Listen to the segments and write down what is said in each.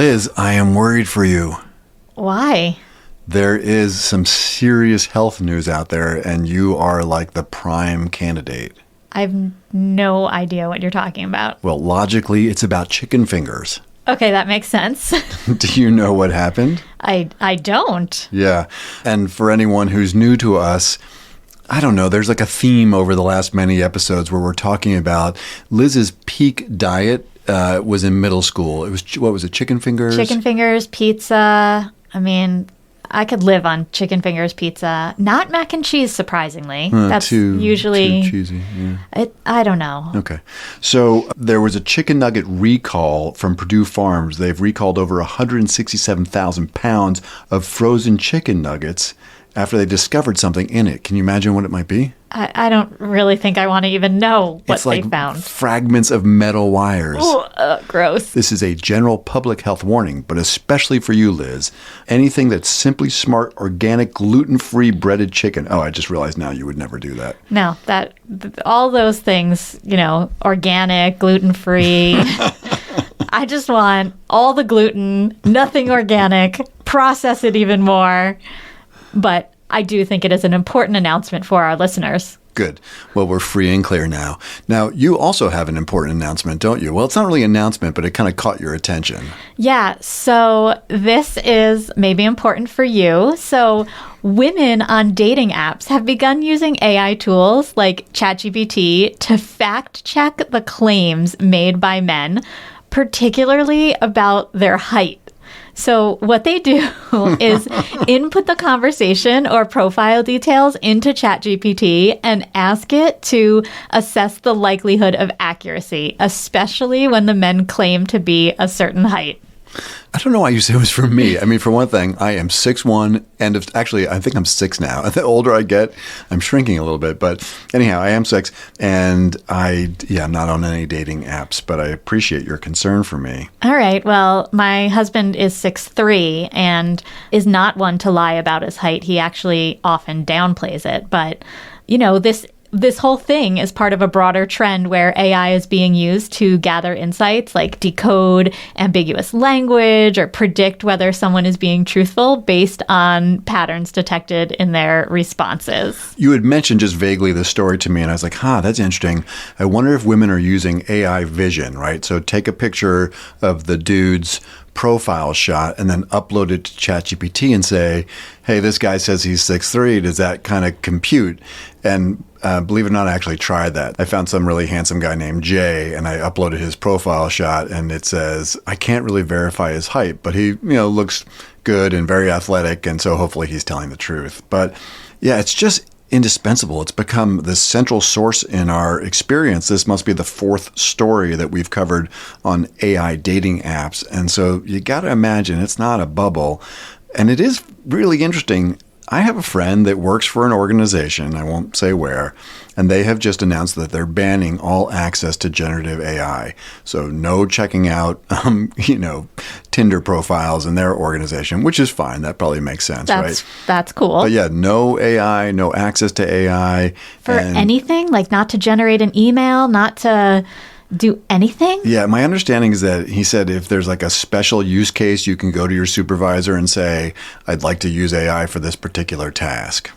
Liz, I am worried for you. Why? There is some serious health news out there, and you are like the prime candidate. I have no idea what you're talking about. Well, logically, it's about chicken fingers. Okay, that makes sense. Do you know what happened? I don't. Yeah. And for anyone who's new to us, I don't know, there's like a theme over the last many episodes where we're talking about Liz's peak diet was in middle school. It was, what was it, chicken fingers? Chicken fingers, pizza. I mean, I could live on chicken fingers, pizza. Not mac and cheese, surprisingly. That's usually too cheesy. Yeah. I don't know. Okay. So there was a chicken nugget recall from Purdue Farms. They've recalled over 167,000 pounds of frozen chicken nuggets after they discovered something in it. Can you imagine what it might be? I don't really think I want to even know what they found. It's like fragments of metal wires. Ooh, gross. This is a general public health warning, but especially for you, Liz. Anything that's Simply Smart, organic, gluten-free breaded chicken. Oh, I just realized now you would never do that. No, all those things, organic, gluten-free. I just want all the gluten, nothing organic, process it even more. But I do think it is an important announcement for our listeners. Good. Well, we're free and clear now. Now, you also have an important announcement, don't you? Well, it's not really an announcement, but it kind of caught your attention. Yeah. So this is maybe important for you. So women on dating apps have begun using AI tools like ChatGPT to fact check the claims made by men, particularly about their height. So what they do is input the conversation or profile details into ChatGPT and ask it to assess the likelihood of accuracy, especially when the men claim to be a certain height. I don't know why you say it was for me. I mean, for one thing, I am 6'1", and actually, I think I'm 6 now. The older I get, I'm shrinking a little bit. But anyhow, I am 6, and I'm not on any dating apps, but I appreciate your concern for me. All right. Well, my husband is 6'3", and is not one to lie about his height. He actually often downplays it. But, this whole thing is part of a broader trend where AI is being used to gather insights like decode ambiguous language or predict whether someone is being truthful based on patterns detected in their responses. You had mentioned just vaguely this story to me, and I was like, that's interesting. I wonder if women are using AI vision, right? So take a picture of the dude's profile shot and then upload it to ChatGPT and say, hey, this guy says he's 6'3". Does that kind of compute? And believe it or not, I actually tried that. I found some really handsome guy named Jay, and I uploaded his profile shot, and it says, I can't really verify his height, but he, looks good and very athletic, and so hopefully he's telling the truth. But yeah, it's just indispensable. It's become the central source in our experience. This must be the 4th story that we've covered on AI dating apps. And so you got to imagine it's not a bubble. And it is really interesting. I have a friend that works for an organization, I won't say where, and they have just announced that they're banning all access to generative AI. So no checking out, Tinder profiles in their organization, which is fine. That probably makes sense, right? That's cool. But yeah, no AI, no access to AI. For anything? Like not to generate an email, not to do anything? Yeah, my understanding is that he said if there's like a special use case, you can go to your supervisor and say, I'd like to use AI for this particular task.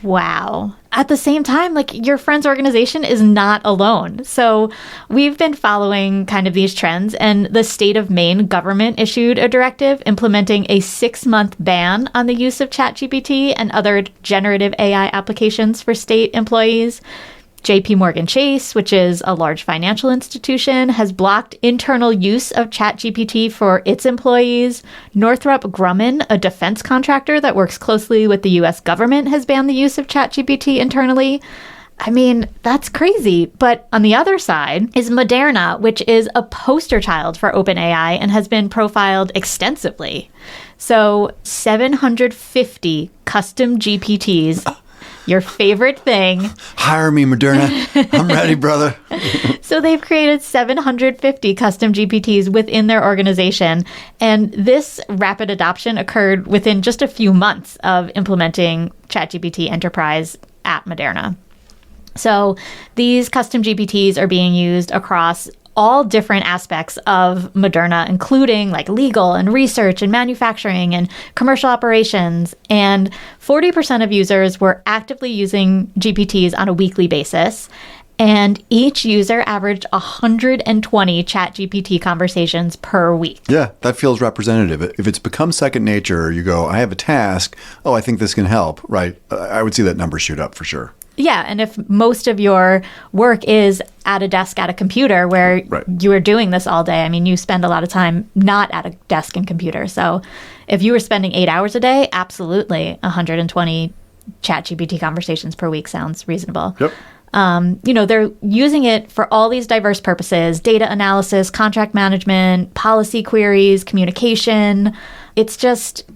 Wow. At the same time, your friend's organization is not alone. So we've been following kind of these trends, and the state of Maine government issued a directive implementing a 6-month ban on the use of ChatGPT and other generative AI applications for state employees. JP Morgan Chase, which is a large financial institution, has blocked internal use of ChatGPT for its employees. Northrop Grumman, a defense contractor that works closely with the U.S. government, has banned the use of ChatGPT internally. I mean, that's crazy. But on the other side is Moderna, which is a poster child for OpenAI and has been profiled extensively. So 750 custom GPTs. Your favorite thing. Hire me, Moderna. I'm ready, brother. So they've created 750 custom GPTs within their organization. And this rapid adoption occurred within just a few months of implementing ChatGPT Enterprise at Moderna. So these custom GPTs are being used across all different aspects of Moderna, including like legal and research and manufacturing and commercial operations. And 40% of users were actively using GPTs on a weekly basis. And each user averaged 120 ChatGPT conversations per week. Yeah, that feels representative. If it's become second nature, you go, I have a task. Oh, I think this can help, right? I would see that number shoot up for sure. Yeah, and if most of your work is at a desk at a computer where you are doing this all day, I mean, you spend a lot of time not at a desk and computer. So if you were spending 8 hours a day, absolutely 120 ChatGPT conversations per week sounds reasonable. Yep. They're using it for all these diverse purposes: data analysis, contract management, policy queries, communication. It's just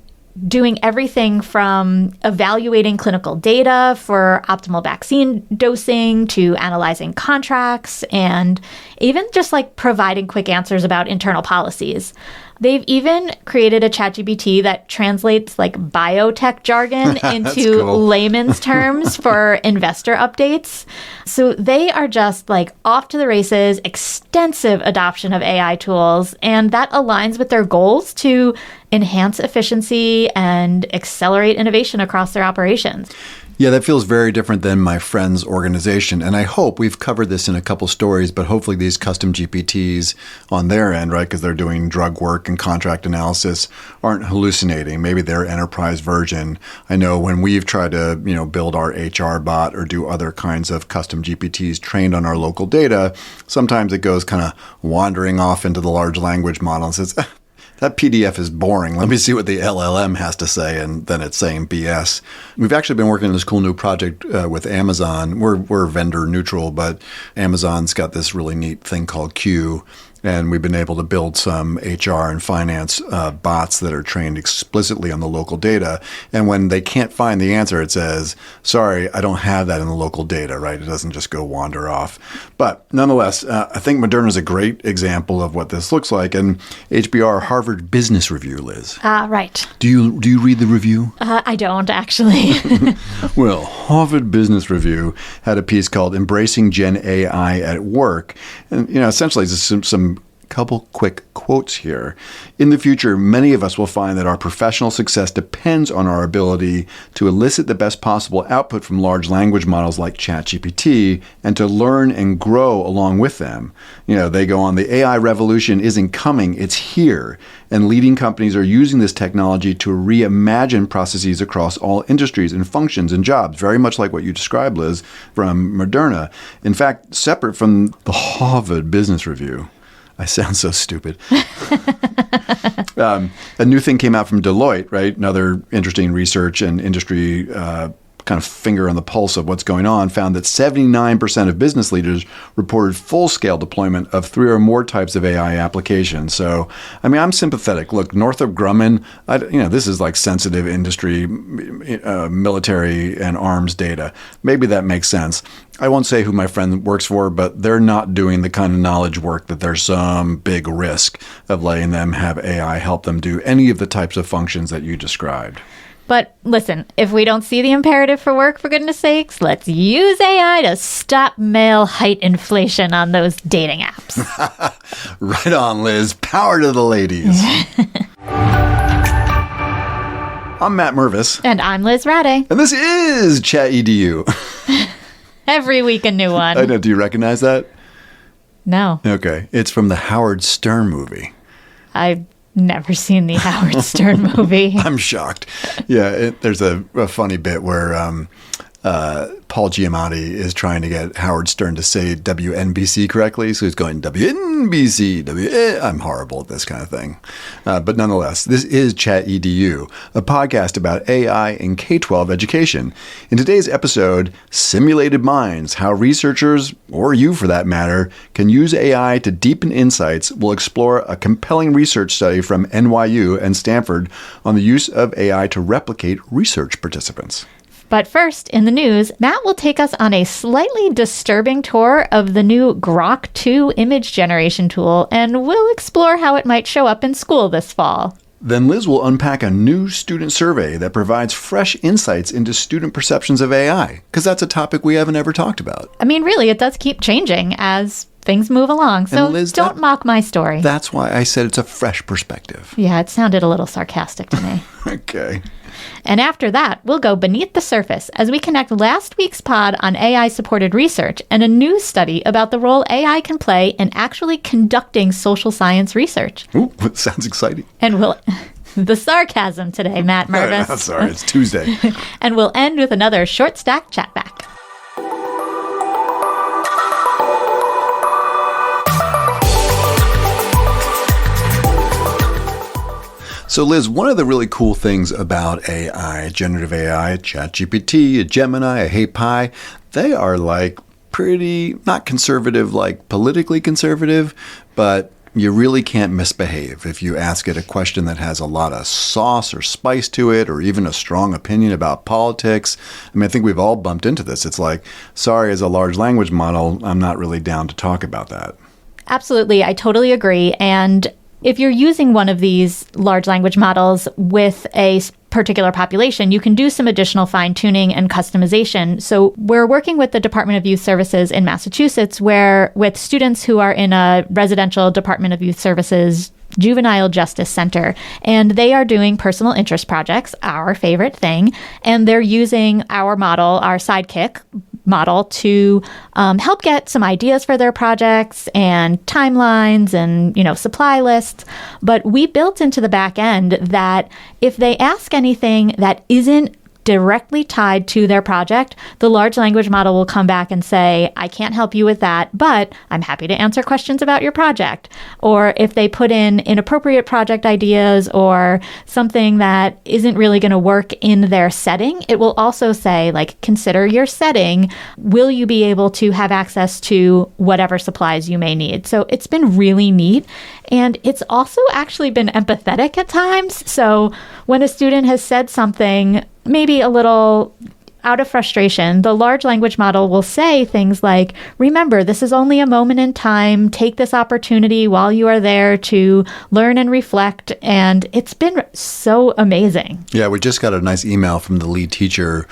doing everything from evaluating clinical data for optimal vaccine dosing to analyzing contracts and even just like providing quick answers about internal policies. They've even created a ChatGPT that translates like biotech jargon into layman's terms for investor updates. So they are just like off to the races, extensive adoption of AI tools, and that aligns with their goals to enhance efficiency and accelerate innovation across their operations. Yeah, that feels very different than my friend's organization. And I hope we've covered this in a couple stories, but hopefully these custom GPTs on their end, right, because they're doing drug work and contract analysis, aren't hallucinating. Maybe their enterprise version. I know when we've tried to, build our HR bot or do other kinds of custom GPTs trained on our local data, sometimes it goes kind of wandering off into the large language model and says, that PDF is boring. Let me see what the LLM has to say. And then it's saying BS. We've actually been working on this cool new project with Amazon. We're vendor neutral, but Amazon's got this really neat thing called Q. And we've been able to build some HR and finance bots that are trained explicitly on the local data. And when they can't find the answer, it says, sorry, I don't have that in the local data, right? It doesn't just go wander off. But nonetheless, I think Moderna is a great example of what this looks like. And HBR, Harvard Business Review, Liz. Right. Do you read the review? I don't, actually. Well, Harvard Business Review had a piece called Embracing Gen AI at Work. And, essentially it's some couple quick quotes here. In the future, many of us will find that our professional success depends on our ability to elicit the best possible output from large language models like ChatGPT and to learn and grow along with them. They go on, the AI revolution isn't coming, it's here. And leading companies are using this technology to reimagine processes across all industries and functions and jobs, very much like what you described, Liz, from Moderna. In fact, separate from the Harvard Business Review. I sound so stupid. A new thing came out from Deloitte, right? Another interesting research and industry kind of finger on the pulse of what's going on, found that 79% of business leaders reported full-scale deployment of 3 or more types of AI applications. So, I'm sympathetic. Look, Northrop Grumman, this is like sensitive industry, military and arms data. Maybe that makes sense. I won't say who my friend works for, but they're not doing the kind of knowledge work that there's some big risk of letting them have AI help them do any of the types of functions that you described. But listen, if we don't see the imperative for work, for goodness sakes, let's use AI to stop male height inflation on those dating apps. Right on, Liz. Power to the ladies. I'm Matt Mervis. And I'm Liz Rade. And this is ChatEDU. Every week a new one. I know. Do you recognize that? No. Okay. It's from the Howard Stern movie. I've never seen the Howard Stern movie. I'm shocked. Yeah, there's a funny bit where Paul Giamatti is trying to get Howard Stern to say WNBC correctly. So he's going WNBC, I'm horrible at this kind of thing. But nonetheless, this is ChatEDU, a podcast about AI in K-12 education. In today's episode, Simulated Minds, how researchers, or you for that matter, can use AI to deepen insights. We'll explore a compelling research study from NYU and Stanford on the use of AI to replicate research participants. But first, in the news, Matt will take us on a slightly disturbing tour of the new Grok 2 image generation tool, and we'll explore how it might show up in school this fall. Then Liz will unpack a new student survey that provides fresh insights into student perceptions of AI, because that's a topic we haven't ever talked about. Really, it does keep changing as things move along. So Liz, don't mock my story. That's why I said it's a fresh perspective. Yeah, it sounded a little sarcastic to me. Okay. And after that, we'll go beneath the surface as we connect last week's pod on AI-supported research and a new study about the role AI can play in actually conducting social science research. Ooh, sounds exciting. And we'll... The sarcasm today, Matt Mervis. I'm sorry, it's Tuesday. And we'll end with another short stack chat back. So, Liz, one of the really cool things about AI, generative AI, ChatGPT, a Gemini, a Hey Pi, they are like pretty, not conservative, like politically conservative, but you really can't misbehave if you ask it a question that has a lot of sauce or spice to it, or even a strong opinion about politics. I mean, I think we've all bumped into this. It's like, sorry, as a large language model, I'm not really down to talk about that. Absolutely. I totally agree. And if you're using one of these large language models with a particular population, you can do some additional fine-tuning and customization. So we're working with the Department of Youth Services in Massachusetts, where with students who are in a residential Department of Youth Services Juvenile Justice Center, and they are doing personal interest projects, our favorite thing, and they're using our model, our Sidekick model, to help get some ideas for their projects and timelines and, supply lists. But we built into the back end that if they ask anything that isn't directly tied to their project, the large language model will come back and say, I can't help you with that, but I'm happy to answer questions about your project. Or if they put in inappropriate project ideas or something that isn't really going to work in their setting, it will also say, like, consider your setting. Will you be able to have access to whatever supplies you may need? So it's been really neat. And it's also actually been empathetic at times. So when a student has said something maybe a little out of frustration, the large language model will say things like, remember, this is only a moment in time. Take this opportunity while you are there to learn and reflect. And it's been so amazing. Yeah, we just got a nice email from the lead teacher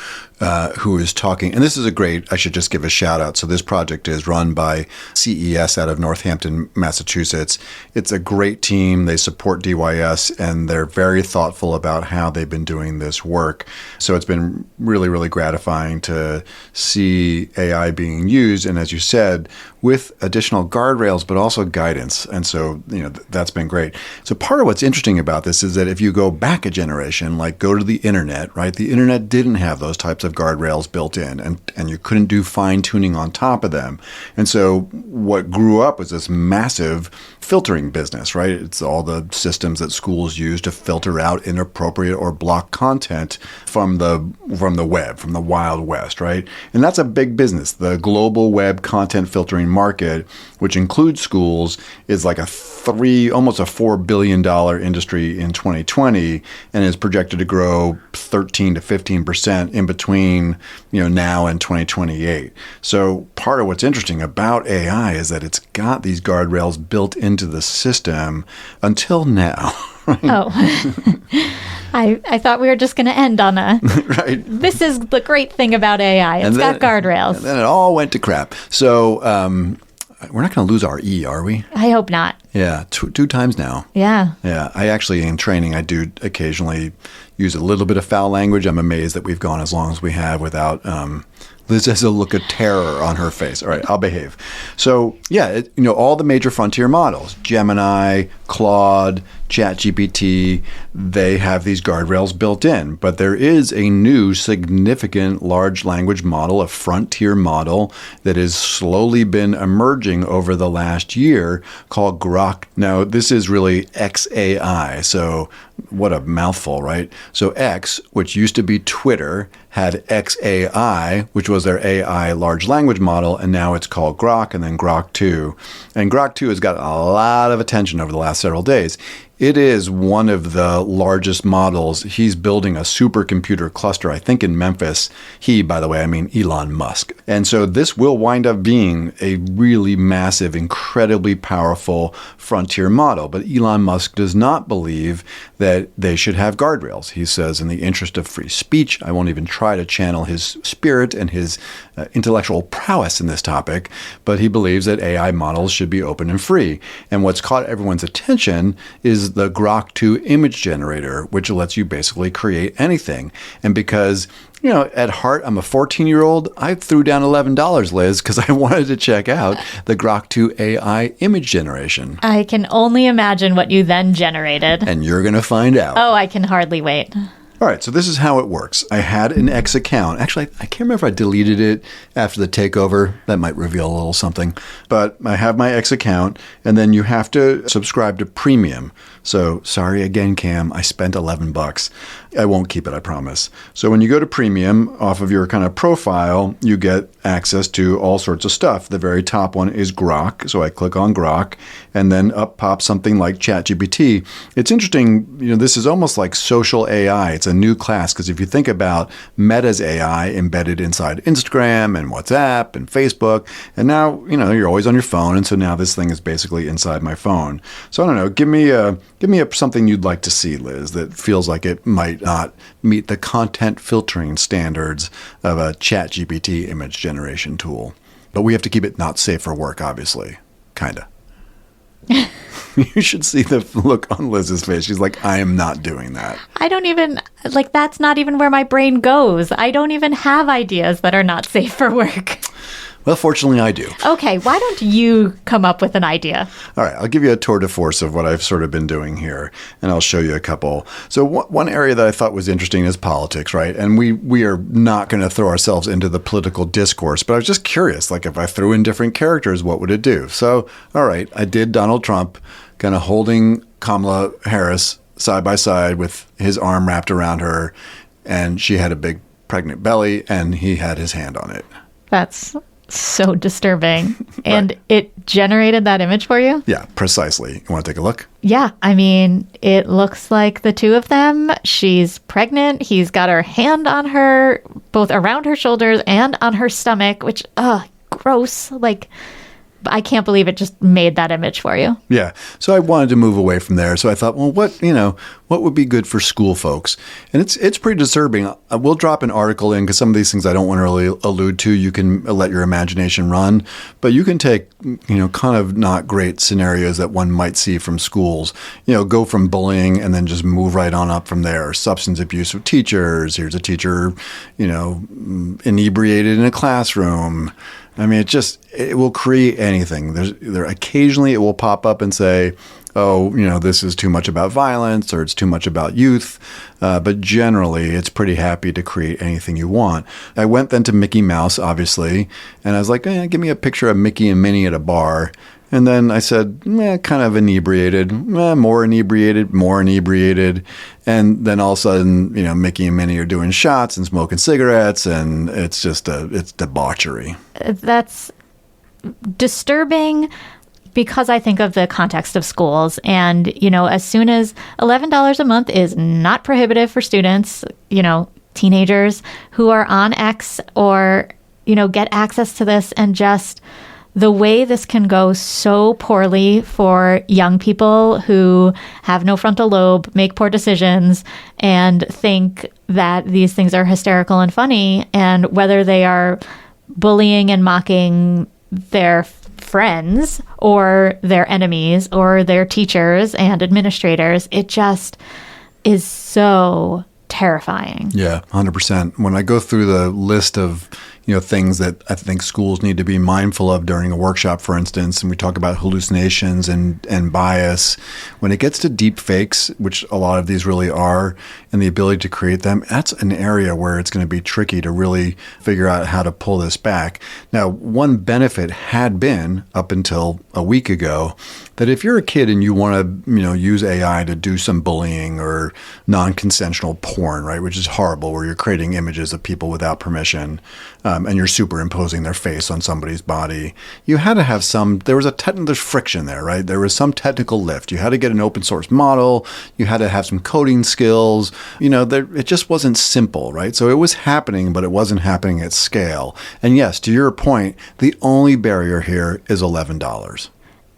who is talking, and this is I should just give a shout out. So this project is run by CES out of Northampton, Massachusetts. It's a great team. They support DYS, and they're very thoughtful about how they've been doing this work. So it's been really, really gratifying to see AI being used, and as you said, with additional guardrails, but also guidance. And so, that's been great. So part of what's interesting about this is that if you go back a generation, like go to the internet, right? The internet didn't have those types of guardrails built in, and you couldn't do fine tuning on top of them. And so what grew up was this massive filtering business, right? It's all the systems that schools use to filter out inappropriate or block content from the web, from the Wild West, right? And that's a big business. The global web content filtering market, which includes schools, is like almost a $4 billion industry in 2020, and is projected to grow 13 to 15% in between, now and 2028. So part of what's interesting about AI is that it's got these guardrails built into the system until now. Right? Oh, I thought we were just going to end on a, right. This is the great thing about AI. It's got guardrails. And then it all went to crap. So we're not going to lose our E, are we? I hope not. Yeah, two times now. Yeah. Yeah, I actually, in training, I do occasionally use a little bit of foul language. I'm amazed that we've gone as long as we have without Liz has a look of terror on her face. All right, I'll behave. So, yeah, all the major frontier models, Gemini, Claude, ChatGPT, they have these guardrails built in. But there is a new significant large language model, a frontier model that has slowly been emerging over the last year called Grok. Now, this is really XAI. So what a mouthful, right? So X, which used to be Twitter, had XAI, which was their AI large language model, and now it's called Grok, and then Grok 2. And Grok 2 has got a lot of attention over the last several days. It is one of the largest models. He's building a supercomputer cluster, I think in Memphis. He, by the way, I mean Elon Musk. And so this will wind up being a really massive, incredibly powerful frontier model. But Elon Musk does not believe that they should have guardrails. He says, in the interest of free speech, I won't even try to channel his spirit and his intellectual prowess in this topic, but he believes that AI models should be open and free. And what's caught everyone's attention is the Grok 2 image generator, which lets you basically create anything. And because at heart, I'm a 14-year-old. I threw down $11, Liz, because I wanted to check out the Grok 2 AI image generation. I can only imagine what you then generated. And you're going to find out. Oh, I can hardly wait. All right, so this is how it works. I had an X account. Actually, I can't remember if I deleted it after the takeover. That might reveal a little something. But I have my X account, and then you have to subscribe to Premium. So sorry again, Cam, I spent $11. I won't keep it, I promise. So when you go to Premium, off of your kind of profile, you get access to all sorts of stuff. The very top one is Grok. So I click on Grok, and then up pops something like ChatGPT. It's interesting, this is almost like social AI. It's a new class, because if you think about Meta's AI embedded inside Instagram and WhatsApp and Facebook, and now, you're always on your phone, and so now this thing is basically inside my phone. So I don't know, give me something you'd like to see, Liz, that feels like it might not meet the content filtering standards of a ChatGPT image generation tool. But we have to keep it not safe for work, obviously. Kinda. You should see the look on Liz's face. She's like, I am not doing that. I don't even, that's not even where my brain goes. I don't even have ideas that are not safe for work. Well, fortunately, I do. Okay, why don't you come up with an idea? All right, I'll give you a tour de force of what I've sort of been doing here, and I'll show you a couple. So one area that I thought was interesting is politics, right? And we are not going to throw ourselves into the political discourse, but I was just curious, if I threw in different characters, what would it do? So, all right, I did Donald Trump kind of holding Kamala Harris side by side with his arm wrapped around her, and she had a big pregnant belly, and he had his hand on it. That's so disturbing. And Right. It generated that image for you? Yeah, precisely. You want to take a look? Yeah, I mean, it looks like the two of them. She's pregnant. He's got her hand on her, both around her shoulders and on her stomach, which, gross. I can't believe it just made that image for you. Yeah. So I wanted to move away from there. So I thought, well, what would be good for school folks? And it's pretty disturbing. We'll drop an article in because some of these things I don't want to really allude to. You can let your imagination run, but you can take, kind of not great scenarios that one might see from schools, go from bullying and then just move right on up from there. Substance abuse of teachers. Here's a teacher, inebriated in a classroom. I mean, it will create anything. Occasionally it will pop up and say, oh, this is too much about violence or it's too much about youth. But generally, it's pretty happy to create anything you want. I went then to Mickey Mouse, obviously, and I was like, give me a picture of Mickey and Minnie at a bar. And then I said, kind of inebriated, more inebriated. And then all of a sudden, Mickey and Minnie are doing shots and smoking cigarettes, and it's debauchery. That's disturbing because I think of the context of schools. And, as soon as $11 a month is not prohibitive for students, teenagers who are on X or, get access to this, and just the way this can go so poorly for young people who have no frontal lobe, make poor decisions, and think that these things are hysterical and funny, and whether they are bullying and mocking their friends or their enemies or their teachers and administrators, it just is so terrifying. Yeah, 100%. When I go through the list of things that I think schools need to be mindful of during a workshop, for instance, and we talk about hallucinations and bias. When it gets to deep fakes, which a lot of these really are, and the ability to create them, that's an area where it's going to be tricky to really figure out how to pull this back. Now, one benefit had been, up until a week ago, that if you're a kid and you want to, use AI to do some bullying or non-consensual porn, right, which is horrible, where you're creating images of people without permission, and you're superimposing their face on somebody's body, you had to have there's friction there, right? There was some technical lift. You had to get an open source model. You had to have some coding skills. It just wasn't simple, right? So it was happening, but it wasn't happening at scale. And yes, to your point, the only barrier here is $11.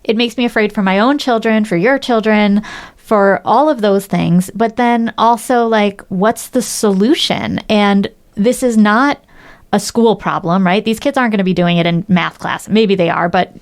It makes me afraid for my own children, for your children, for all of those things. But then also, like, what's the solution? And this is not a school problem, right? These kids aren't going to be doing it in math class. Maybe they are, but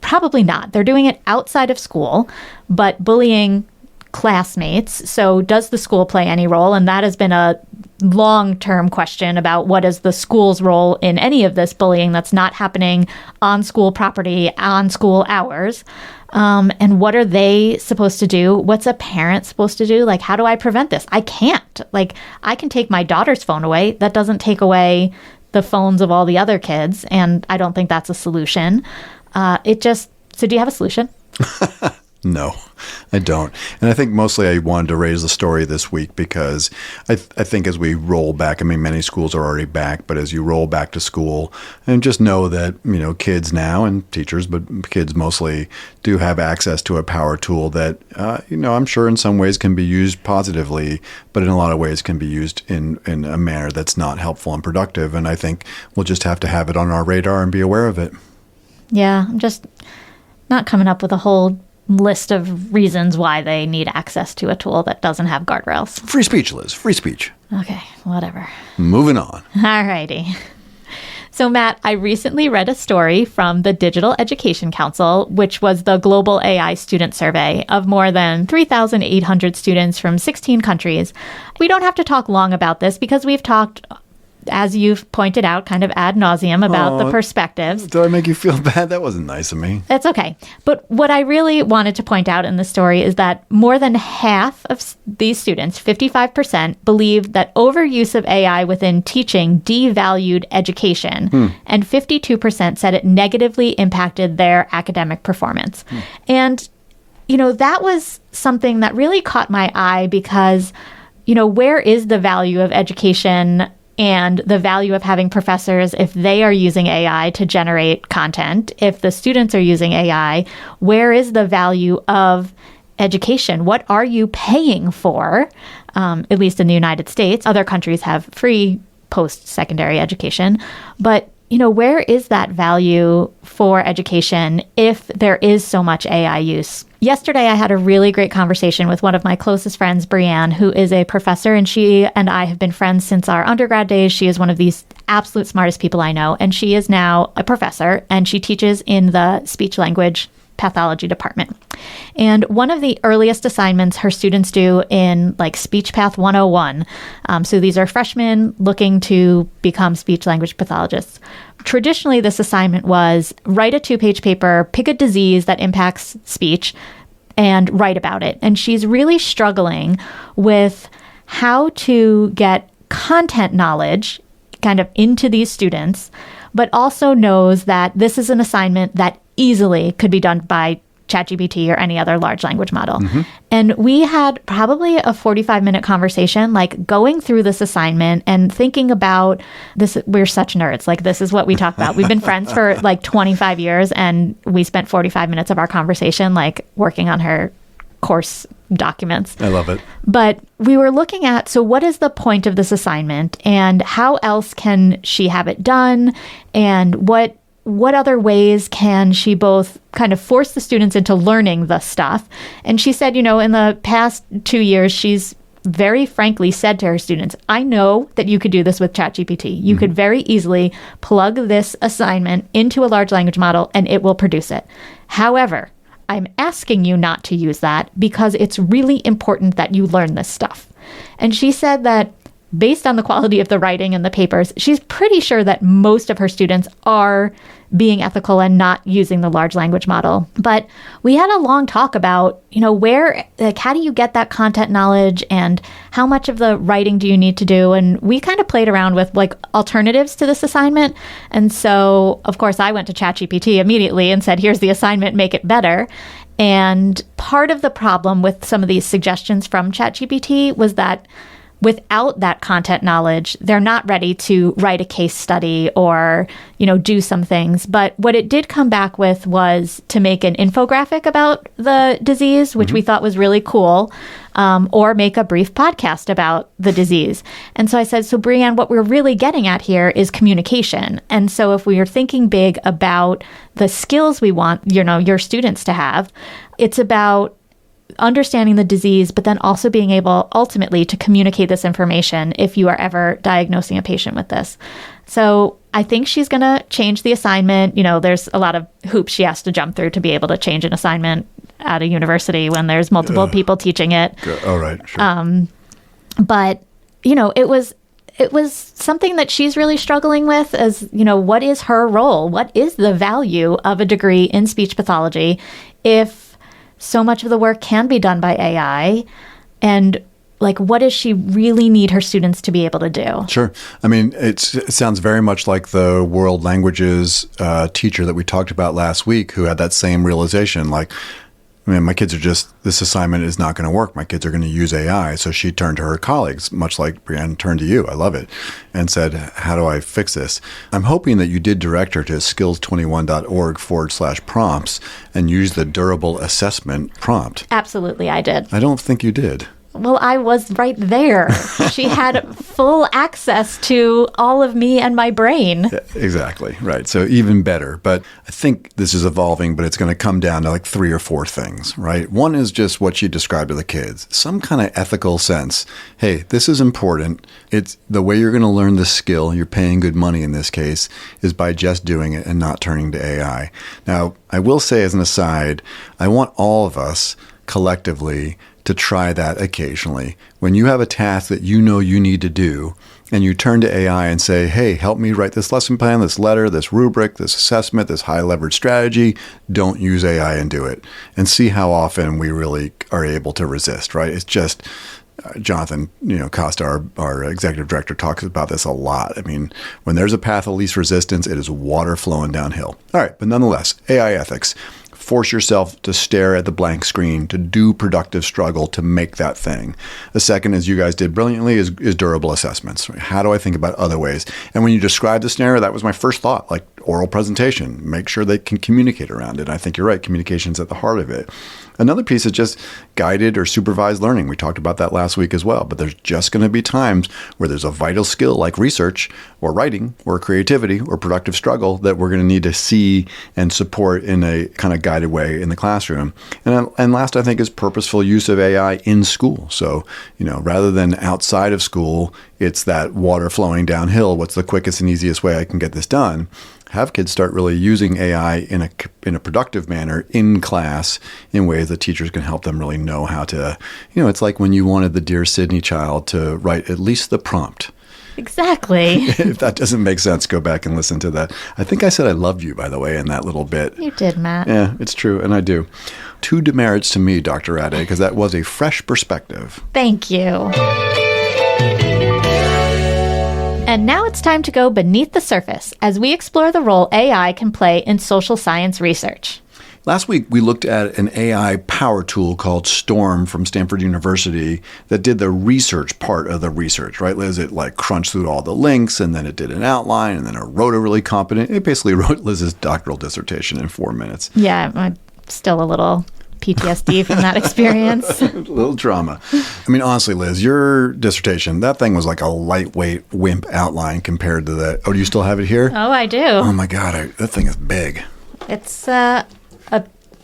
probably not. They're doing it outside of school, but bullying classmates. So does the school play any role? And that has been a long-term question about what is the school's role in any of this bullying that's not happening on school property, on school hours. And what are they supposed to do? What's a parent supposed to do? Like, how do I prevent this? I can't. Like, I can take my daughter's phone away. That doesn't take away the phones of all the other kids. And I don't think that's a solution. So do you have a solution? No, I don't. And I think mostly I wanted to raise the story this week because I think as we roll back, I mean, many schools are already back, but as you roll back to school and just know that, kids now and teachers, but kids mostly do have access to a power tool that, I'm sure in some ways can be used positively, but in a lot of ways can be used in a manner that's not helpful and productive. And I think we'll just have to have it on our radar and be aware of it. Yeah, I'm just not coming up with a whole list of reasons why they need access to a tool that doesn't have guardrails. Free speech, Liz. Free speech. Okay, whatever. Moving on. All righty. So, Matt, I recently read a story from the Digital Education Council, which was the global AI student survey of more than 3,800 students from 16 countries. We don't have to talk long about this because we've talked, as you've pointed out, kind of ad nauseum about the perspectives. Did I make you feel bad? That wasn't nice of me. It's okay. But what I really wanted to point out in the story is that more than half of these students, 55%, believed that overuse of AI within teaching devalued education, and 52% said it negatively impacted their academic performance. And, that was something that really caught my eye because, where is the value of education and the value of having professors if they are using AI to generate content? If the students are using AI, where is the value of education? What are you paying for? At least in the United States. Other countries have free post-secondary education. But, where is that value for education if there is so much AI use? Yesterday, I had a really great conversation with one of my closest friends, Brianne, who is a professor, and she and I have been friends since our undergrad days. She is one of these absolute smartest people I know, and she is now a professor, and she teaches in the speech language pathology department. And one of the earliest assignments her students do in Speech Path 101, so these are freshmen looking to become speech language pathologists. Traditionally, this assignment was write a 2-page paper, pick a disease that impacts speech, and write about it. And she's really struggling with how to get content knowledge kind of into these students, but also knows that this is an assignment that easily could be done by ChatGPT or any other large language model. And we had probably a 45-minute conversation, going through this assignment and thinking about this. We're such nerds. This is what we talk about. We've been friends for 25 years, and we spent 45 minutes of our conversation, working on her course documents. I love it. But we were looking at, so what is the point of this assignment, and how else can she have it done, and what other ways can she both kind of force the students into learning the stuff? And she said, in the past 2 years, she's very frankly said to her students, I know that you could do this with ChatGPT. You could very easily plug this assignment into a large language model and it will produce it. However, I'm asking you not to use that because it's really important that you learn this stuff. And she said that based on the quality of the writing and the papers, she's pretty sure that most of her students are being ethical and not using the large language model. But we had a long talk about, how do you get that content knowledge and how much of the writing do you need to do? And we kind of played around with alternatives to this assignment. And so, of course, I went to ChatGPT immediately and said, here's the assignment, make it better. And part of the problem with some of these suggestions from ChatGPT was that without that content knowledge, they're not ready to write a case study or, do some things. But what it did come back with was to make an infographic about the disease, which we thought was really cool, or make a brief podcast about the disease. And so I said, so Brianne, what we're really getting at here is communication. And so if we are thinking big about the skills we want, your students to have, it's about understanding the disease, but then also being able ultimately to communicate this information if you are ever diagnosing a patient with this. So I think she's going to change the assignment. There's a lot of hoops she has to jump through to be able to change an assignment at a university when there's multiple people teaching it. All right. Sure. But, it was something that she's really struggling with as, what is her role? What is the value of a degree in speech pathology if so much of the work can be done by AI? And what does she really need her students to be able to do? Sure. I mean, it sounds very much like the world languages teacher that we talked about last week who had that same realization. My kids this assignment is not going to work. My kids are going to use AI. So she turned to her colleagues, much like Brianne turned to you. I love it. And said, how do I fix this? I'm hoping that you did direct her to skills21.org/prompts and use the durable assessment prompt. Absolutely, I did. I don't think you did. Well, I was right there. She had full access to all of me and my brain. Yeah, exactly. Right. So even better. But I think this is evolving, but it's going to come down to 3 or 4 things, right? One is just what she described to the kids, some kind of ethical sense. Hey, this is important. It's the way you're going to learn this skill. You're paying good money in this case is by just doing it and not turning to AI. Now, I will say as an aside, I want all of us collectively to try that occasionally. When you have a task that you need to do, and you turn to AI and say, hey, help me write this lesson plan, this letter, this rubric, this assessment, this high leverage strategy, don't use AI and do it. And see how often we really are able to resist, right? It's just, Jonathan, Costa, our executive director, talks about this a lot. I mean, when there's a path of least resistance, it is water flowing downhill. All right, but nonetheless, AI ethics. Force yourself to stare at the blank screen, to do productive struggle to make that thing. The second, as you guys did brilliantly, is durable assessments. How do I think about other ways? And when you described the scenario, that was my first thought, oral presentation. Make sure they can communicate around it. I think you're right. Communication's at the heart of it. Another piece is just guided or supervised learning. We talked about that last week as well. But there's just going to be times where there's a vital skill like research or writing or creativity or productive struggle that we're going to need to see and support in a kind of guided way in the classroom. And last, I think, is purposeful use of AI in school. So, rather than outside of school, it's that water flowing downhill. What's the quickest and easiest way I can get this done? Have kids start really using AI in a productive manner in class in ways that teachers can help them really know how to, it's like when you wanted the Dear Sydney child to write at least the prompt. Exactly. If that doesn't make sense, go back and listen to that. I think I said I love you, by the way, in that little bit. You did, Matt. Yeah, it's true, and I do. 2 demerits to me, Dr. Ade, because that was a fresh perspective. Thank you. And now it's time to go beneath the surface as we explore the role AI can play in social science research. Last week, we looked at an AI power tool called Storm from Stanford University that did the research part of the research, right, Liz? It crunched through all the links, and then it did an outline, and then it wrote a really competent, it basically wrote Liz's doctoral dissertation in 4 minutes. Yeah, I'm still a little PTSD from that experience. A little drama. I mean, honestly, Liz, your dissertation, that thing was like a lightweight WIMP outline compared to the, do you still have it here? Oh, I do. Oh my God, that thing is big. It's a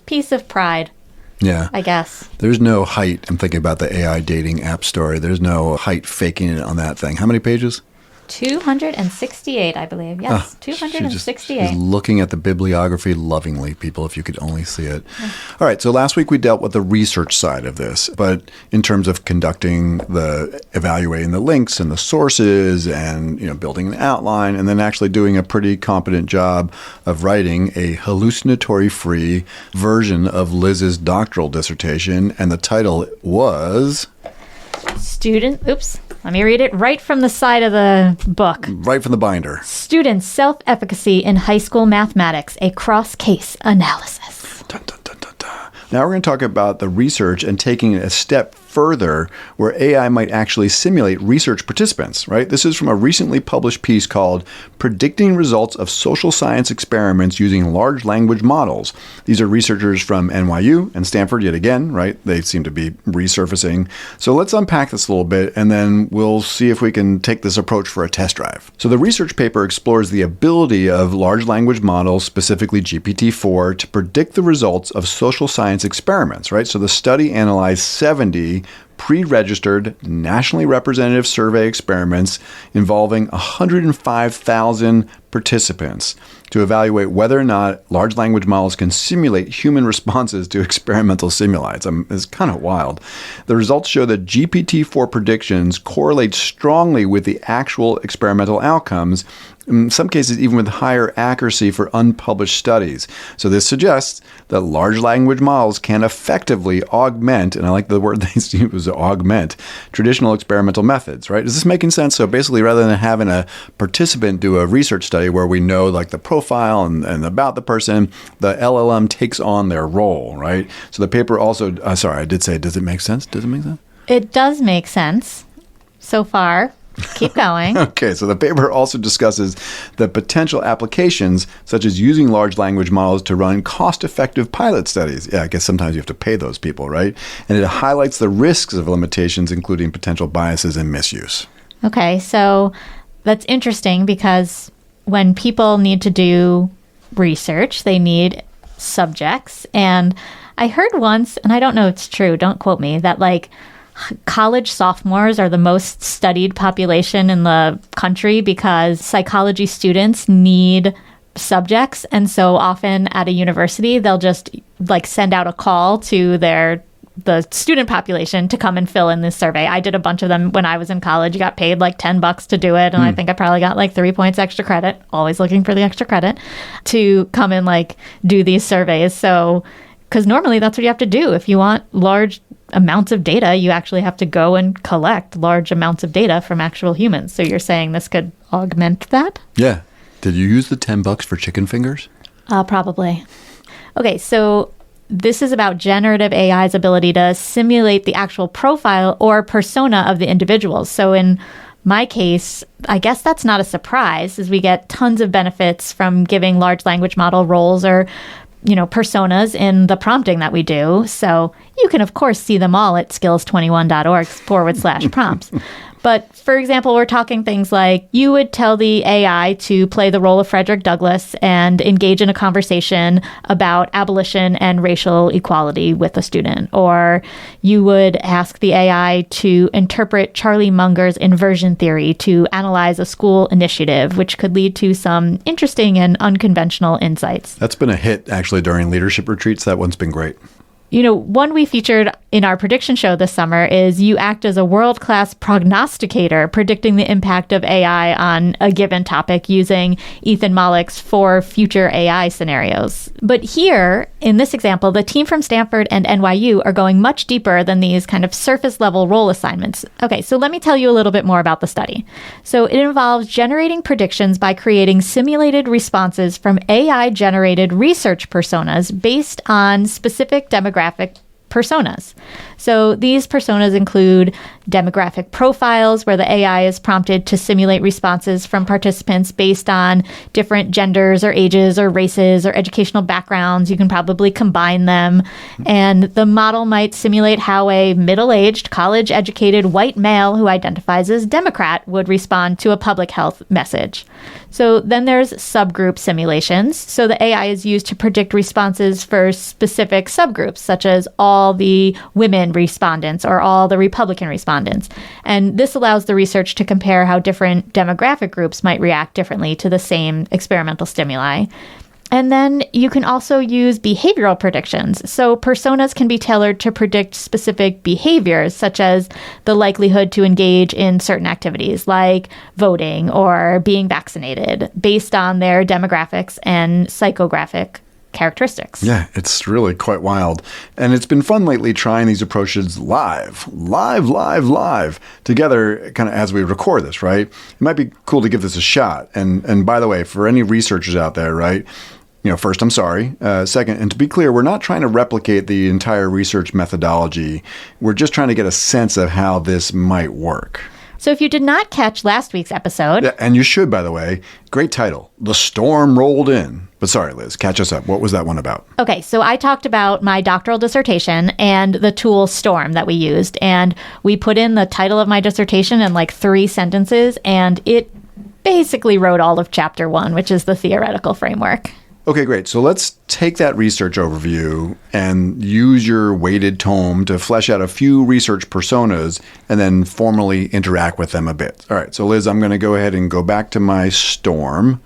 piece of pride. Yeah. I guess. There's no height. I'm thinking about the AI dating app story. There's no height faking it on that thing. How many pages? 268, I believe. Yes, 268. She's looking at the bibliography lovingly, people, if you could only see it. Yeah. All right, so last week we dealt with the research side of this, but in terms of evaluating the links and the sources and building an outline and then actually doing a pretty competent job of writing a hallucinatory-free version of Liz's doctoral dissertation, and the title was... Let me read it right from the side of the book. Right from the binder. Students' Self-Efficacy in High School Mathematics, a Cross-Case Analysis. Dun, dun, dun, dun, dun. Now we're going to talk about the research and taking it a step further where AI might actually simulate research participants, right? This is from a recently published piece called Predicting Results of Social Science Experiments Using Large Language Models. These are researchers from NYU and Stanford yet again, right? They seem to be resurfacing. So let's unpack this a little bit, and then we'll see if we can take this approach for a test drive. So the research paper explores the ability of large language models, specifically GPT-4, to predict the results of social science experiments, right? So the study analyzed 70 pre-registered, nationally representative survey experiments involving 105,000 participants to evaluate whether or not large language models can simulate human responses to experimental stimuli. It's kind of wild. The results show that GPT-4 predictions correlate strongly with the actual experimental outcomes, in some cases even with higher accuracy for unpublished studies. So this suggests that large language models can effectively augment, and I like the word they use, augment, traditional experimental methods, right? Is this making sense? So basically, rather than having a participant do a research study where we know like the profile and about the person, the LLM takes on their role, right? So the paper also, sorry, I did say, does it make sense? Does it make sense? It does make sense so far. Keep going. Okay, so the paper also discusses the potential applications, such as using large language models to run cost-effective pilot studies. Yeah, I guess sometimes you have to pay those people, right? And it highlights the risks of limitations, including potential biases and misuse. Okay, so that's interesting because when people need to do research, they need subjects. And I heard once, and I don't know if it's true, don't quote me, that like college sophomores are the most studied population in the country because psychology students need subjects. And so often at a university, they'll just like send out a call to the student population to come and fill in this survey. I did a bunch of them when I was in college. You got paid like $10 to do it. And I think I probably got like 3 points extra credit, always looking for the extra credit, to come and like do these surveys. So, because normally that's what you have to do. If you want large amounts of data, you actually have to go and collect large amounts of data from actual humans. So you're saying this could augment that? Yeah. Did you use the $10 for chicken fingers? Probably. Okay, so this is about generative AI's ability to simulate the actual profile or persona of the individuals. So in my case, I guess that's not a surprise, as we get tons of benefits from giving large language model roles or personas in the prompting that we do. So you can, of course, see them all at skills21.org/prompts. But for example, we're talking things like you would tell the AI to play the role of Frederick Douglass and engage in a conversation about abolition and racial equality with a student. Or you would ask the AI to interpret Charlie Munger's inversion theory to analyze a school initiative, which could lead to some interesting and unconventional insights. That's been a hit, actually, during leadership retreats. That one's been great. One we featured in our prediction show this summer is you act as a world-class prognosticator, predicting the impact of AI on a given topic using Ethan Mollick's 4 future AI scenarios. But here, in this example, the team from Stanford and NYU are going much deeper than these kind of surface-level role assignments. Okay, so let me tell you a little bit more about the study. So it involves generating predictions by creating simulated responses from AI-generated research personas based on specific demographic personas. So these personas include demographic profiles, where the AI is prompted to simulate responses from participants based on different genders or ages or races or educational backgrounds. You can probably combine them. And the model might simulate how a middle-aged, college-educated white male who identifies as Democrat would respond to a public health message. So then there's subgroup simulations. So the AI is used to predict responses for specific subgroups, such as all the women respondents or all the Republican respondents. And this allows the research to compare how different demographic groups might react differently to the same experimental stimuli. And then you can also use behavioral predictions. So personas can be tailored to predict specific behaviors, such as the likelihood to engage in certain activities like voting or being vaccinated, based on their demographics and psychographic characteristics. Yeah, it's really quite wild. And it's been fun lately trying these approaches live, together kind of as we record this, right? It might be cool to give this a shot. And by the way, for any researchers out there, right, First, I'm sorry. Second, and to be clear, we're not trying to replicate the entire research methodology. We're just trying to get a sense of how this might work. So if you did not catch last week's episode... Yeah, and you should, by the way. Great title. The Storm Rolled In. But sorry, Liz, catch us up. What was that one about? Okay, so I talked about my doctoral dissertation and the tool Storm that we used. And we put in the title of my dissertation in like 3 sentences, and it basically wrote all of chapter 1, which is the theoretical framework. Okay, great. So let's take that research overview and use your weighted tome to flesh out a few research personas and then formally interact with them a bit. All right. So Liz, I'm going to go ahead and go back to my Storm.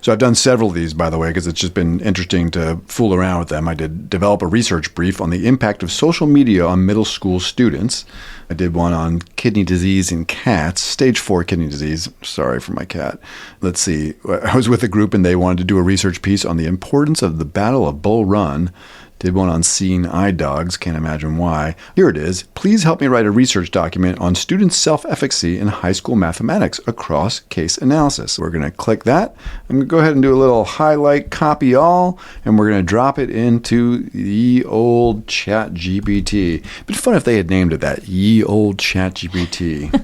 So I've done several of these, by the way, because it's just been interesting to fool around with them. I did develop a research brief on the impact of social media on middle school students. I did one on kidney disease in cats, stage 4 kidney disease. Sorry for my cat. Let's see. I was with a group and they wanted to do a research piece on the importance of the Battle of Bull Run. Did one on seeing eye dogs. Can't imagine why. Here it is. Please help me write a research document on students' self-efficacy in high school mathematics across case analysis. We're going to click that. I'm going to go ahead and do a little highlight, copy all, and we're going to drop it into ye old ChatGPT. It'd be fun if they had named it that, ye old ChatGPT.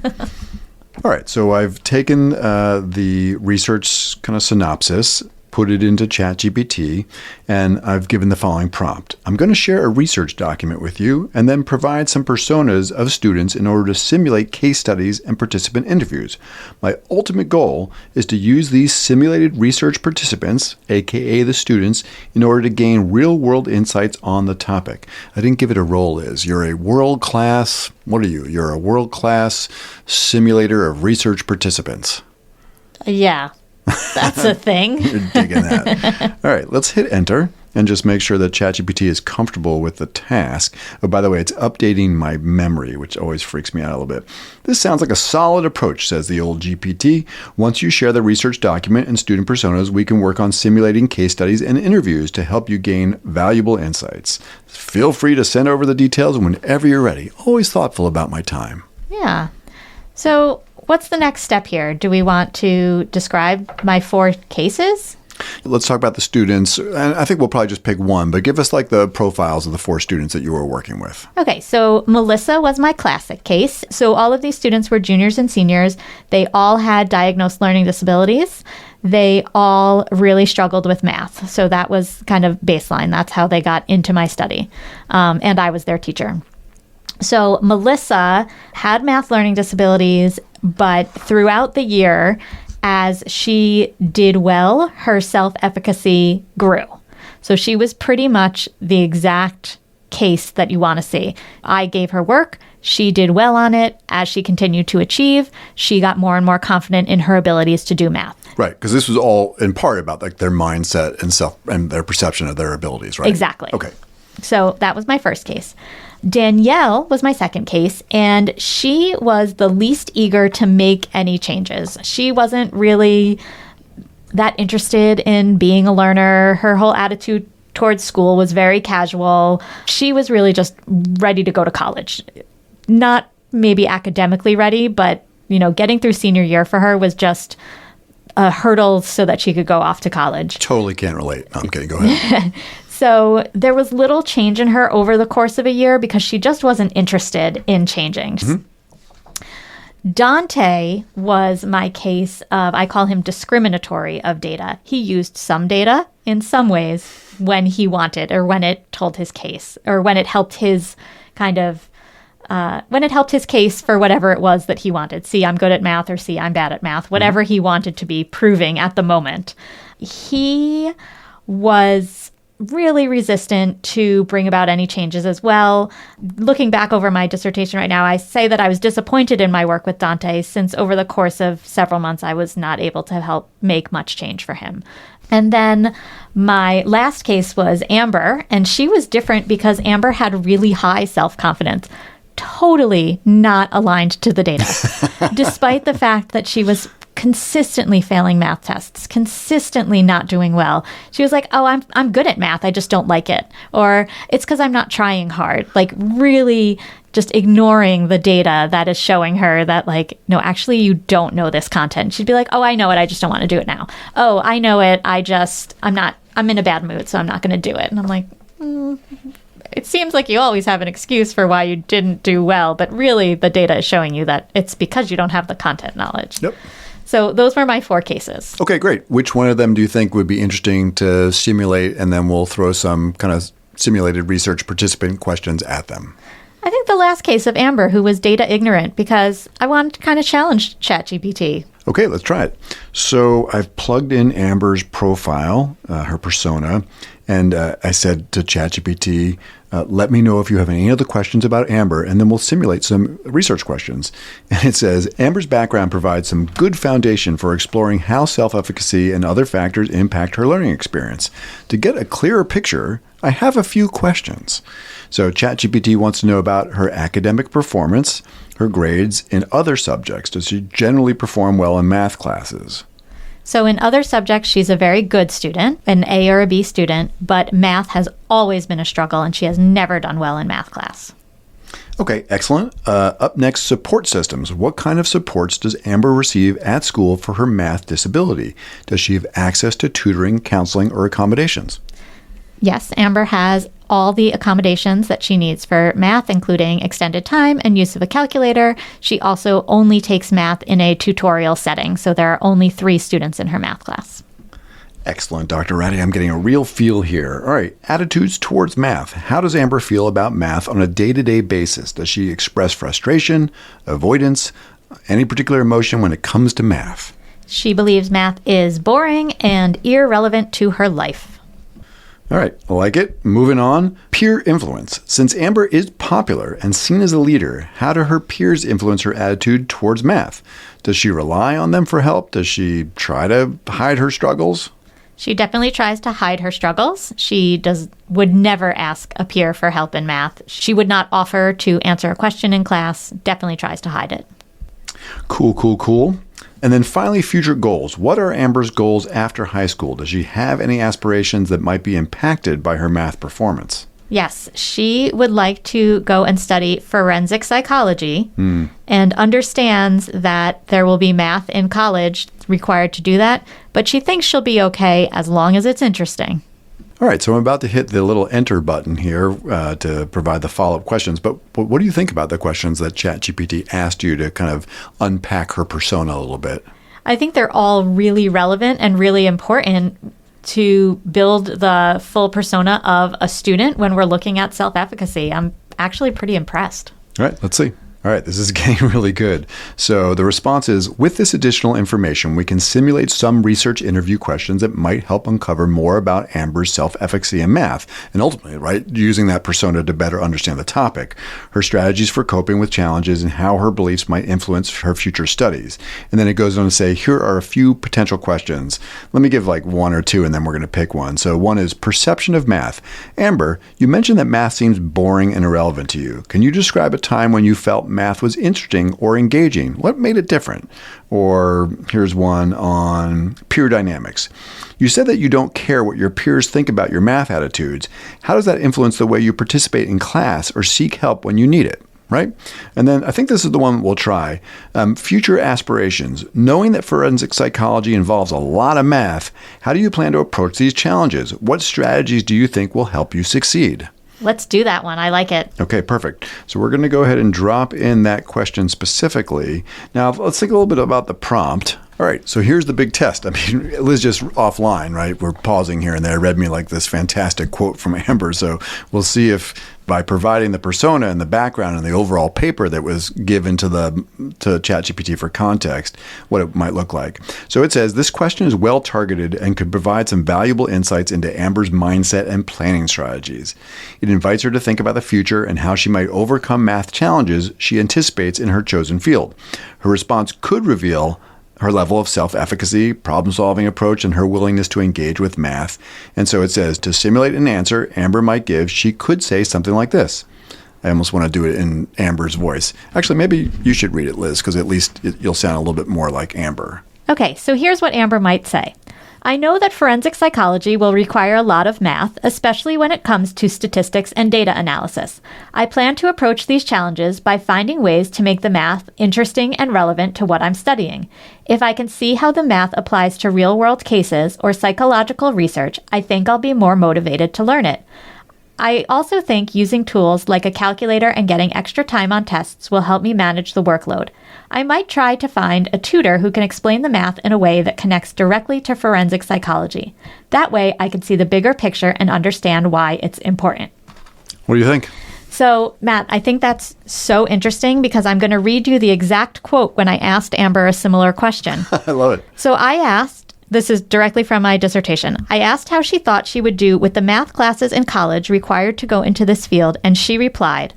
All right, so I've taken the research kind of synopsis, put it into ChatGPT, and I've given the following prompt. I'm going to share a research document with you and then provide some personas of students in order to simulate case studies and participant interviews. My ultimate goal is to use these simulated research participants, aka the students, in order to gain real-world insights on the topic. I didn't give it a role, Liz. You're a world-class, what are you? You're a world-class simulator of research participants. Yeah. That's a thing. You're digging that. All right, let's hit enter and just make sure that ChatGPT is comfortable with the task. Oh, by the way, it's updating my memory, which always freaks me out a little bit. This sounds like a solid approach, says the old GPT. Once you share the research document and student personas, we can work on simulating case studies and interviews to help you gain valuable insights. Feel free to send over the details whenever you're ready. Always thoughtful about my time. Yeah. So what's the next step here? Do we want to describe my 4 cases? Let's talk about the students. And I think we'll probably just pick one, but give us like the profiles of the 4 students that you were working with. Okay, so Melissa was my classic case. So all of these students were juniors and seniors. They all had diagnosed learning disabilities. They all really struggled with math. So that was kind of baseline. That's how they got into my study. And I was their teacher. So Melissa had math learning disabilities, but throughout the year, as she did well, her self-efficacy grew. So she was pretty much the exact case that you want to see. I gave her work. She did well on it. As she continued to achieve, she got more and more confident in her abilities to do math. Right, because this was all in part about like their mindset and their perception of their abilities, right? Exactly. Okay. So that was my first case. Danielle was my second case, and she was the least eager to make any changes. She wasn't really that interested in being a learner. Her whole attitude towards school was very casual. She was really just ready to go to college. Not maybe academically ready, but getting through senior year for her was just a hurdle so that she could go off to college. Totally can't relate. No, I'm kidding. Go ahead. So there was little change in her over the course of a year because she just wasn't interested in changing. Mm-hmm. Dante was my case of, I call him discriminatory of data. He used some data in some ways when he wanted, or when it told his case, or when it helped his when it helped his case for whatever it was that he wanted. See, I'm good at math, or see, I'm bad at math. Whatever he wanted to be proving at the moment. He was really resistant to bring about any changes as well. Looking back over my dissertation right now, I say that I was disappointed in my work with Dante since over the course of several months, I was not able to help make much change for him. And then my last case was Amber, and she was different because Amber had really high self-confidence. Totally not aligned to the data, despite the fact that she was consistently failing math tests, consistently not doing well. She was like, oh, I'm good at math, I just don't like it. Or it's because I'm not trying hard. Like really just ignoring the data that is showing her that like, no, actually you don't know this content. She'd be like, oh, I know it, I just don't want to do it now. Oh, I know it, I'm not I'm in a bad mood, so I'm not going to do it. And I'm like, it seems like you always have an excuse for why you didn't do well, but really the data is showing you that it's because you don't have the content knowledge. Yep. So those were my 4 cases. Okay, great. Which one of them do you think would be interesting to simulate? And then we'll throw some kind of simulated research participant questions at them. I think the last case of Amber, who was data ignorant, because I wanted to kind of challenge ChatGPT. Okay, let's try it. So I've plugged in Amber's profile, her persona, and I said to ChatGPT, let me know if you have any other questions about Amber, and then we'll simulate some research questions. And it says, Amber's background provides some good foundation for exploring how self-efficacy and other factors impact her learning experience. To get a clearer picture, I have a few questions. So ChatGPT wants to know about her academic performance, her grades, and other subjects. Does she generally perform well in math classes? So in other subjects, she's a very good student, an A or a B student, but math has always been a struggle, and she has never done well in math class. Okay, excellent. Up next, support systems. What kind of supports does Amber receive at school for her math disability? Does she have access to tutoring, counseling, or accommodations? Yes, Amber has all the accommodations that she needs for math, including extended time and use of a calculator. She also only takes math in a tutorial setting, so there are only 3 students in her math class. Excellent, Dr. Ratty. I'm getting a real feel here. All right, attitudes towards math. How does Amber feel about math on a day-to-day basis? Does she express frustration, avoidance, any particular emotion when it comes to math? She believes math is boring and irrelevant to her life. All right, I like it. Moving on. Peer influence. Since Amber is popular and seen as a leader, how do her peers influence her attitude towards math? Does she rely on them for help? Does she try to hide her struggles? She definitely tries to hide her struggles. She would never ask a peer for help in math. She would not offer to answer a question in class. Definitely tries to hide it. Cool. And then finally, future goals. What are Amber's goals after high school? Does she have any aspirations that might be impacted by her math performance? Yes, she would like to go and study forensic psychology and understands that there will be math in college required to do that, but she thinks she'll be okay as long as it's interesting. All right, so I'm about to hit the little enter button here to provide the follow-up questions, but what do you think about the questions that ChatGPT asked you to kind of unpack her persona a little bit? I think they're all really relevant and really important to build the full persona of a student when we're looking at self-efficacy. I'm actually pretty impressed. All right, let's see. All right, this is getting really good. So the response is, with this additional information, we can simulate some research interview questions that might help uncover more about Amber's self-efficacy in math, and ultimately, right, using that persona to better understand the topic, her strategies for coping with challenges, and how her beliefs might influence her future studies. And then it goes on to say, here are a few potential questions. Let me give like 1 or 2, and then we're going to pick one. So one is perception of math. Amber, you mentioned that math seems boring and irrelevant to you. Can you describe a time when you felt math was interesting or engaging? What made it different? Or here's one on peer dynamics. You said that you don't care what your peers think about your math attitudes. How does that influence the way you participate in class or seek help when you need it? Right? And then I think this is the one we'll try. Future aspirations. Knowing that forensic psychology involves a lot of math, how do you plan to approach these challenges? What strategies do you think will help you succeed? Let's do that one. I like it. Okay, perfect. So we're going to go ahead and drop in that question specifically. Now, let's think a little bit about the prompt. All right, so here's the big test. I mean, Liz just offline, right? We're pausing here and there. Read me like this fantastic quote from Amber. So we'll see if by providing the persona and the background and the overall paper that was given to ChatGPT for context, what it might look like. So it says, this question is well targeted and could provide some valuable insights into Amber's mindset and planning strategies. It invites her to think about the future and how she might overcome math challenges she anticipates in her chosen field. Her response could reveal her level of self-efficacy, problem-solving approach, and her willingness to engage with math. And so it says, to simulate an answer Amber might give, she could say something like this. I almost want to do it in Amber's voice. Actually, maybe you should read it, Liz, because at least you'll sound a little bit more like Amber. Okay, so here's what Amber might say. I know that forensic psychology will require a lot of math, especially when it comes to statistics and data analysis. I plan to approach these challenges by finding ways to make the math interesting and relevant to what I'm studying. If I can see how the math applies to real-world cases or psychological research, I think I'll be more motivated to learn it. I also think using tools like a calculator and getting extra time on tests will help me manage the workload. I might try to find a tutor who can explain the math in a way that connects directly to forensic psychology. That way, I can see the bigger picture and understand why it's important. What do you think? So, Matt, I think that's so interesting because I'm going to read you the exact quote when I asked Amber a similar question. I love it. So I asked, this is directly from my dissertation. I asked how she thought she would do with the math classes in college required to go into this field, and she replied,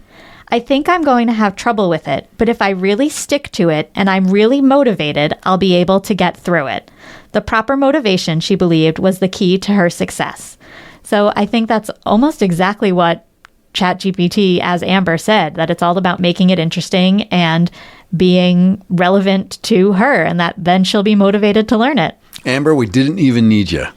I think I'm going to have trouble with it, but if I really stick to it and I'm really motivated, I'll be able to get through it. The proper motivation, she believed, was the key to her success. So I think that's almost exactly what ChatGPT, as Amber said, that it's all about making it interesting and being relevant to her, and that then she'll be motivated to learn it. Amber, we didn't even need you.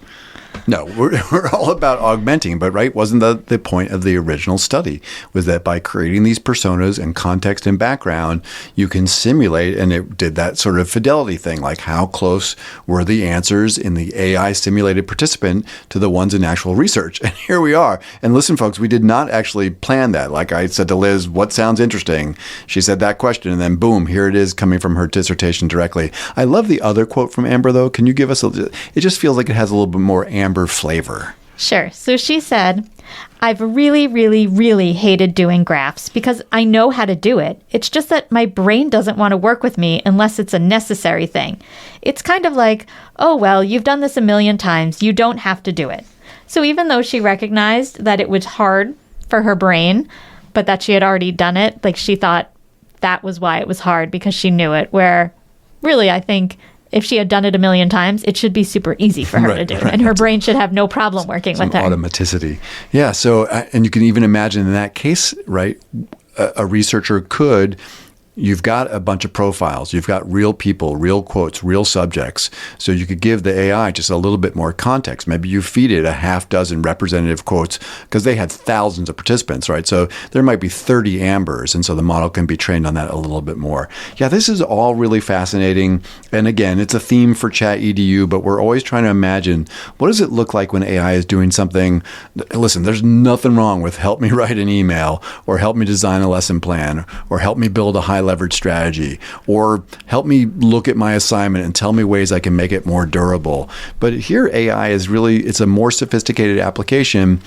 No, we're all about augmenting, but right, wasn't the point of the original study, was that by creating these personas and context and background, you can simulate, and it did that sort of fidelity thing, like how close were the answers in the AI simulated participant to the ones in actual research. And here we are. And listen, folks, we did not actually plan that. Like I said to Liz, what sounds interesting? She said that question, and then boom, here it is coming from her dissertation directly. I love the other quote from Amber, though. Can you give us it just feels like it has a little bit more Amber flavor. Sure. So she said, I've really, really, really hated doing graphs because I know how to do it. It's just that my brain doesn't want to work with me unless it's a necessary thing. It's kind of like, oh, well, you've done this a million times. You don't have to do it. So even though she recognized that it was hard for her brain, but that she had already done it, like she thought that was why it was hard because she knew it, where really I think if she had done it a million times, it should be super easy for her to do. Right. And her brain should have no problem working with her. Automaticity. Yeah. So, and you can even imagine in that case, right, a researcher could, you've got a bunch of profiles, you've got real people, real quotes, real subjects. So you could give the AI just a little bit more context. Maybe you feed it a half dozen representative quotes because they had thousands of participants, right? So there might be 30 Ambers. And so the model can be trained on that a little bit more. Yeah, this is all really fascinating. And again, it's a theme for ChatEDU, but we're always trying to imagine what does it look like when AI is doing something? Listen, there's nothing wrong with help me write an email or help me design a lesson plan or help me build a high leverage strategy, or help me look at my assignment and tell me ways I can make it more durable. But here AI is really, it's a more sophisticated application,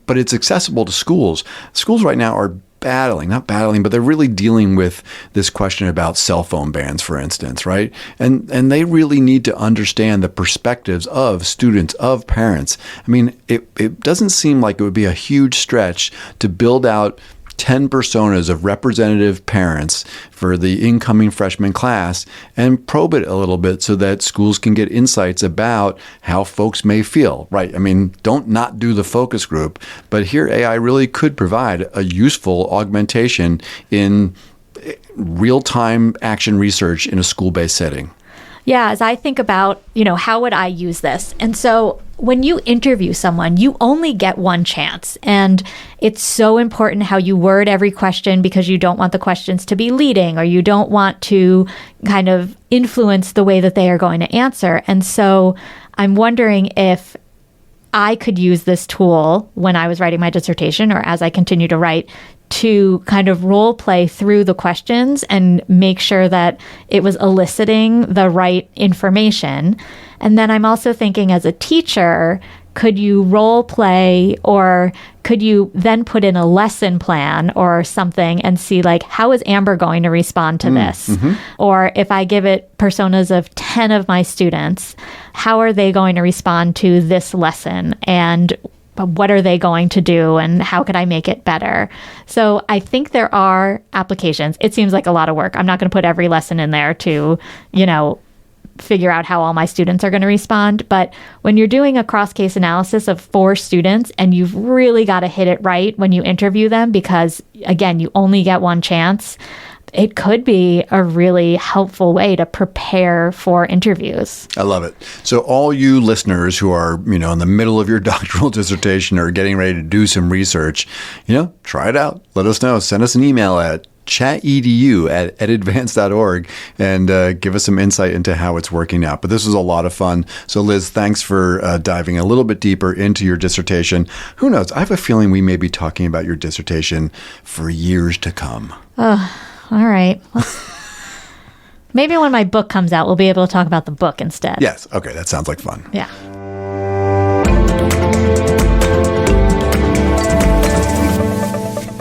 but it's accessible to schools. Schools right now are not battling, but they're really dealing with this question about cell phone bans, for instance, right? And they really need to understand the perspectives of students, of parents. I mean, it doesn't seem like it would be a huge stretch to build out 10 personas of representative parents for the incoming freshman class and probe it a little bit so that schools can get insights about how folks may feel, right? I mean, don't not do the focus group, but here AI really could provide a useful augmentation in real-time action research in a school-based setting. Yeah, as I think about, how would I use this? And so when you interview someone, you only get one chance. And it's so important how you word every question because you don't want the questions to be leading or you don't want to kind of influence the way that they are going to answer. And so I'm wondering if I could use this tool when I was writing my dissertation or as I continue to write to kind of role play through the questions and make sure that it was eliciting the right information. And then I'm also thinking as a teacher, could you role play or could you then put in a lesson plan or something and see like, how is Amber going to respond to this? Mm-hmm. Or if I give it personas of 10 of my students, how are they going to respond to this lesson? And what are they going to do and how could I make it better? So I think there are applications. It seems like a lot of work. I'm not going to put every lesson in there to, figure out how all my students are going to respond. But when you're doing a cross-case analysis of 4 students and you've really got to hit it right when you interview them because, again, you only get one chance, it could be a really helpful way to prepare for interviews. I love it. So all you listeners who are, in the middle of your doctoral dissertation or getting ready to do some research, try it out. Let us know. Send us an email at ChatEDU@edadvance.org and give us some insight into how it's working out. But this was a lot of fun. So Liz, thanks for diving a little bit deeper into your dissertation. Who knows? I have a feeling we may be talking about your dissertation for years to come. Oh, all right. Maybe when my book comes out, we'll be able to talk about the book instead. Yes. Okay. That sounds like fun. Yeah.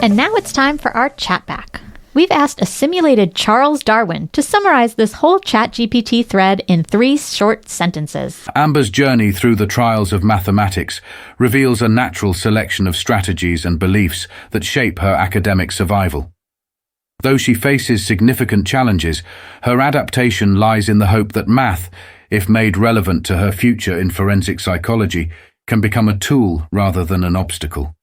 And now it's time for our chat back. We've asked a simulated Charles Darwin to summarize this whole ChatGPT thread in 3 short sentences. Amber's journey through the trials of mathematics reveals a natural selection of strategies and beliefs that shape her academic survival. Though she faces significant challenges, her adaptation lies in the hope that math, if made relevant to her future in forensic psychology, can become a tool rather than an obstacle.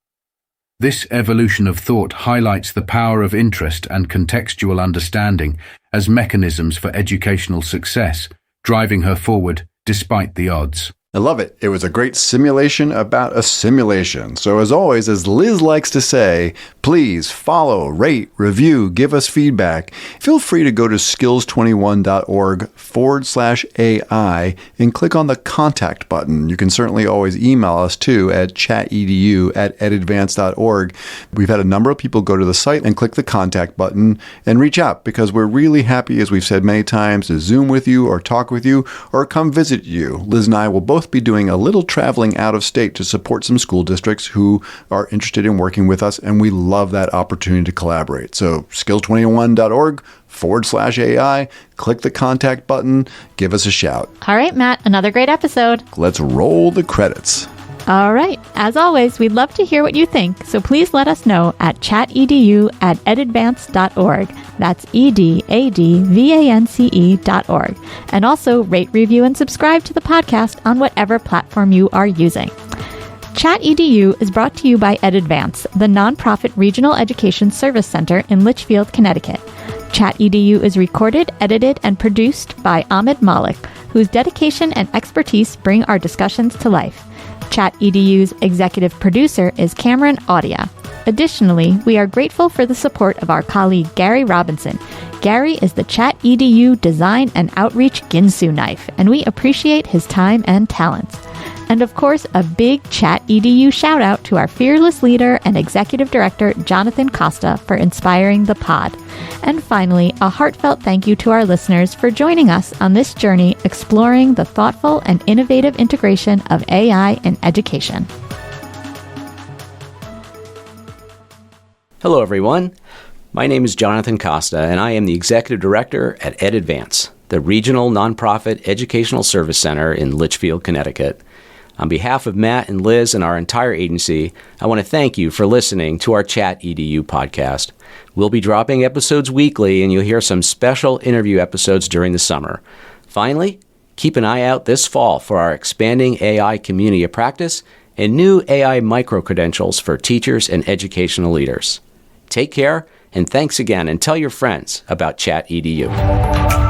This evolution of thought highlights the power of interest and contextual understanding as mechanisms for educational success, driving her forward despite the odds. I love it. It was a great simulation about a simulation. So as always, as Liz likes to say, please follow, rate, review, give us feedback. Feel free to go to skills21.org/AI and click on the contact button. You can certainly always email us too at chatedu@edadvance.org. We've had a number of people go to the site and click the contact button and reach out because we're really happy, as we've said many times, to Zoom with you or talk with you or come visit you. Liz and I will both be doing a little traveling out of state to support some school districts who are interested in working with us, and we love that opportunity to collaborate. So skills21.org/AI, click the contact button, give us a shout. All right, Matt, another great episode. Let's roll the credits. All right. As always, we'd love to hear what you think, so please let us know at chatedu@edadvance.org. That's EDADVANCE.org. And also rate, review, and subscribe to the podcast on whatever platform you are using. ChatEDU is brought to you by EdAdvance, the nonprofit regional education service center in Litchfield, Connecticut. ChatEDU is recorded, edited, and produced by Ahmed Malik, whose dedication and expertise bring our discussions to life. ChatEDU's executive producer is Cameron Audia. Additionally, we are grateful for the support of our colleague Gary Robinson. Gary is the ChatEDU Design and Outreach Ginsu Knife, and we appreciate his time and talents. And of course, a big ChatEDU shout out to our fearless leader and executive director, Jonathan Costa, for inspiring the pod. And finally, a heartfelt thank you to our listeners for joining us on this journey exploring the thoughtful and innovative integration of AI in education. Hello, everyone. My name is Jonathan Costa, and I am the Executive Director at EdAdvance, the regional nonprofit educational service center in Litchfield, Connecticut. On behalf of Matt and Liz and our entire agency, I want to thank you for listening to our ChatEDU podcast. We'll be dropping episodes weekly, and you'll hear some special interview episodes during the summer. Finally, keep an eye out this fall for our expanding AI community of practice and new AI micro-credentials for teachers and educational leaders. Take care, and thanks again, and tell your friends about ChatEDU.